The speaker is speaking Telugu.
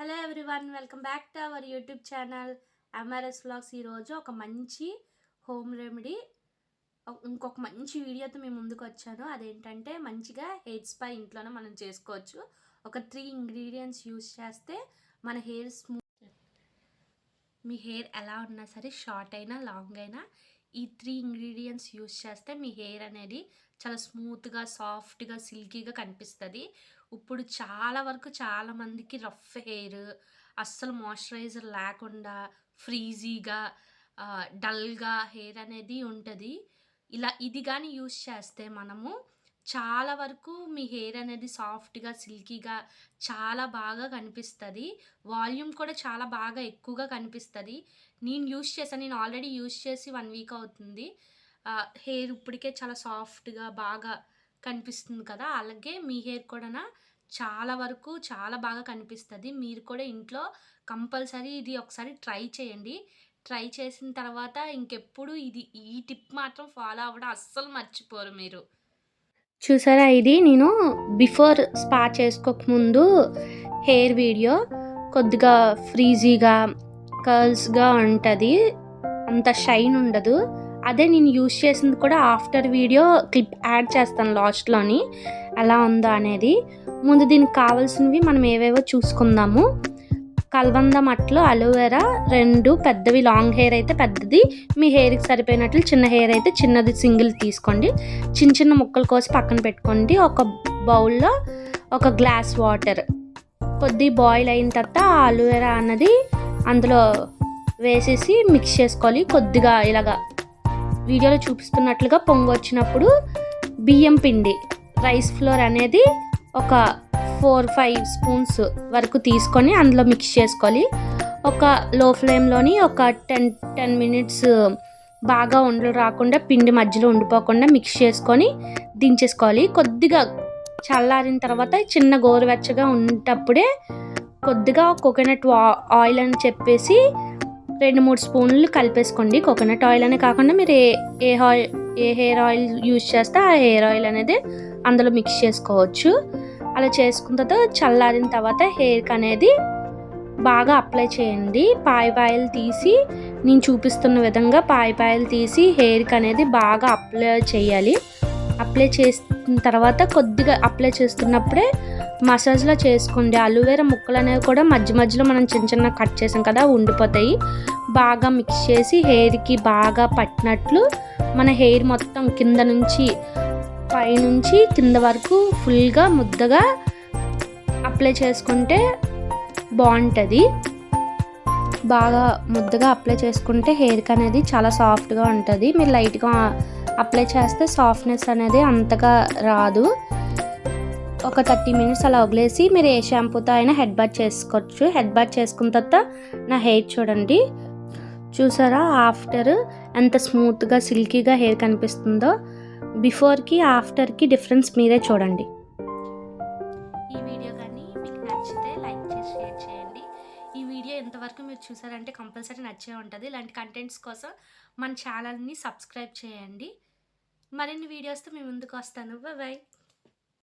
Hello everyone, welcome back to our YouTube channel MRS vlogs. ఈరోజు ఒక మంచి హోమ్ రెమెడీ, ఇంకొక మంచి వీడియోతో మేము ముందుకు వచ్చాను. అదేంటంటే మంచిగా హెయిర్ స్పా ఇంట్లోనే మనం చేసుకోవచ్చు. ఒక 3 ఇంగ్రీడియంట్స్ యూస్ చేస్తే మన హెయిర్ మీ హెయిర్ ఎలా ఉన్నా సరే, షార్ట్ అయినా లాంగ్ అయినా, ఈ 3 ఇంగ్రీడియంట్స్ యూస్ చేస్తే మీ హెయిర్ అనేది చాలా స్మూత్గా, సాఫ్ట్గా, సిల్కీగా కనిపిస్తుంది. ఇప్పుడు చాలా వరకు చాలామందికి రఫ్ హెయిర్, అస్సలు మాయిశ్చరైజర్ లేకుండా ఫ్రీజీగా, డల్గా హెయిర్ అనేది ఉంటుంది. ఇది కానీ యూస్ చేస్తే మనము చాలా వరకు మీ హెయిర్ అనేది సాఫ్ట్గా, సిల్కీగా చాలా బాగా కనిపిస్తుంది. వాల్యూమ్ కూడా చాలా బాగా ఎక్కువగా కనిపిస్తుంది. నేను ఆల్రెడీ యూస్ చేసి 1 వీక్ అవుతుంది. హెయిర్ ఇప్పటికే చాలా సాఫ్ట్గా బాగా కనిపిస్తుంది కదా. అలాగే మీ హెయిర్ కూడా చాలా వరకు చాలా బాగా కనిపిస్తుంది. మీరు కూడా ఇంట్లో కంపల్సరీ ఇది ఒకసారి ట్రై చేయండి. ట్రై చేసిన తర్వాత ఇంకెప్పుడు ఈ టిప్ మాత్రం ఫాలో అవ్వడం అస్సలు మర్చిపోరు మీరు. చూసారా, ఇది నేను బిఫోర్ స్పా చేసుకోకముందు హెయిర్ వీడియో. కొద్దిగా ఫ్రీజీగా, కర్ల్స్గా ఉంటుంది, అంత షైన్ ఉండదు. అదే నేను యూస్ చేసింది కూడా ఆఫ్టర్ వీడియో క్లిప్ యాడ్ చేస్తాను లాస్ట్లోని, ఎలా ఉందో అనేది. ముందు దీనికి కావాల్సినవి మనం ఏవేవో చూసుకుందాము. కల్బంద మట్టలు, అలోవెరా 2 పెద్దవి, లాంగ్ హెయిర్ అయితే పెద్దది, మీ హెయిర్కి సరిపోయినట్లు చిన్న హెయిర్ అయితే చిన్నది సింగిల్ తీసుకోండి. చిన్న చిన్న ముక్కలు కోసి పక్కన పెట్టుకోండి. ఒక బౌల్లో ఒక గ్లాస్ వాటర్, కొద్ది బాయిల్ అయిన తర్వాత ఆ అలోవెరా అన్నది అందులో వేసేసి మిక్స్ చేసుకోవాలి. కొద్దిగా ఇలాగా వీడియోలో చూపిస్తున్నట్లుగా పొంగు వచ్చినప్పుడు బియ్యం పిండి, రైస్ ఫ్లోర్ అనేది ఒక 4-5 స్పూన్స్ వరకు తీసుకొని అందులో మిక్స్ చేసుకోవాలి. ఒక లో ఫ్లేమ్లోని ఒక 10 మినిట్స్ బాగా ఉండలు రాకుండా, పిండి మధ్యలో ఉండిపోకుండా మిక్స్ చేసుకొని దించేసుకోవాలి. కొద్దిగా చల్లారిన తర్వాత చిన్న గోరువెచ్చగా ఉండేటప్పుడే కొద్దిగా కోకోనట్ ఆయిల్ అని చెప్పేసి 2-3 స్పూన్లు కలిపేసుకోండి. కోకోనట్ ఆయిల్ అనే కాకుండా మీరు ఏ హెయిర్ ఆయిల్ యూజ్ చేస్తే ఆ హెయిర్ ఆయిల్ అనేది అందులో మిక్స్ చేసుకోవచ్చు. అలా చేసుకున్న తర్వాత చల్లారిన తర్వాత హెయిర్కి అనేది బాగా అప్లై చేయండి. పాయలు తీసి, నేను చూపిస్తున్న విధంగా పాయలు తీసి హెయిర్కి అనేది బాగా అప్లై చేయాలి. అప్లై చేసిన తర్వాత కొద్దిగా అప్లై చేస్తున్నప్పుడే మసాజ్లో చేసుకోండి. అలోవెరా ముక్కలు అనేవి కూడా మధ్య మధ్యలో మనం చిన్న చిన్న కట్ చేసాం కదా, ఉండిపోతాయి. బాగా మిక్స్ చేసి హెయిర్కి బాగా పట్టినట్లు మన హెయిర్ మొత్తం కింద నుంచి పైనుంచి కింద వరకు ఫుల్గా ముద్దగా అప్లై చేసుకుంటే బాగుంటుంది. బాగా ముద్దగా అప్లై చేసుకుంటే హెయిర్కి అనేది చాలా సాఫ్ట్గా ఉంటుంది. మీరు లైట్గా అప్లై చేస్తే సాఫ్ట్నెస్ అనేది అంతగా రాదు. ఒక 30 మినిట్స్ అలా వదిలేసి మీరు ఏ షాంపూతో అయినా హెడ్ బాత్ చేసుకోవచ్చు. హెడ్ బాత్ చేసుకున్న తర్వాత నా హెయిర్ చూడండి. చూసారా, ఆఫ్టర్ ఎంత స్మూత్గా, సిల్కీగా హెయిర్ కనిపిస్తుందో. బిఫోర్కి ఆఫ్టర్కి డిఫరెన్స్ మీరే చూడండి. ఈ వీడియో కానీ మీకు నచ్చితే లైక్ చేసి షేర్ చేయండి. ఈ వీడియో ఎంతవరకు మీరు చూసారంటే కంపల్సరీ నచ్చే ఉంటుంది. ఇలాంటి కంటెంట్స్ కోసం మన ఛానల్ని సబ్స్క్రైబ్ చేయండి. మరిన్ని వీడియోస్తో మీ ముందుకు వస్తాను. బాయ్.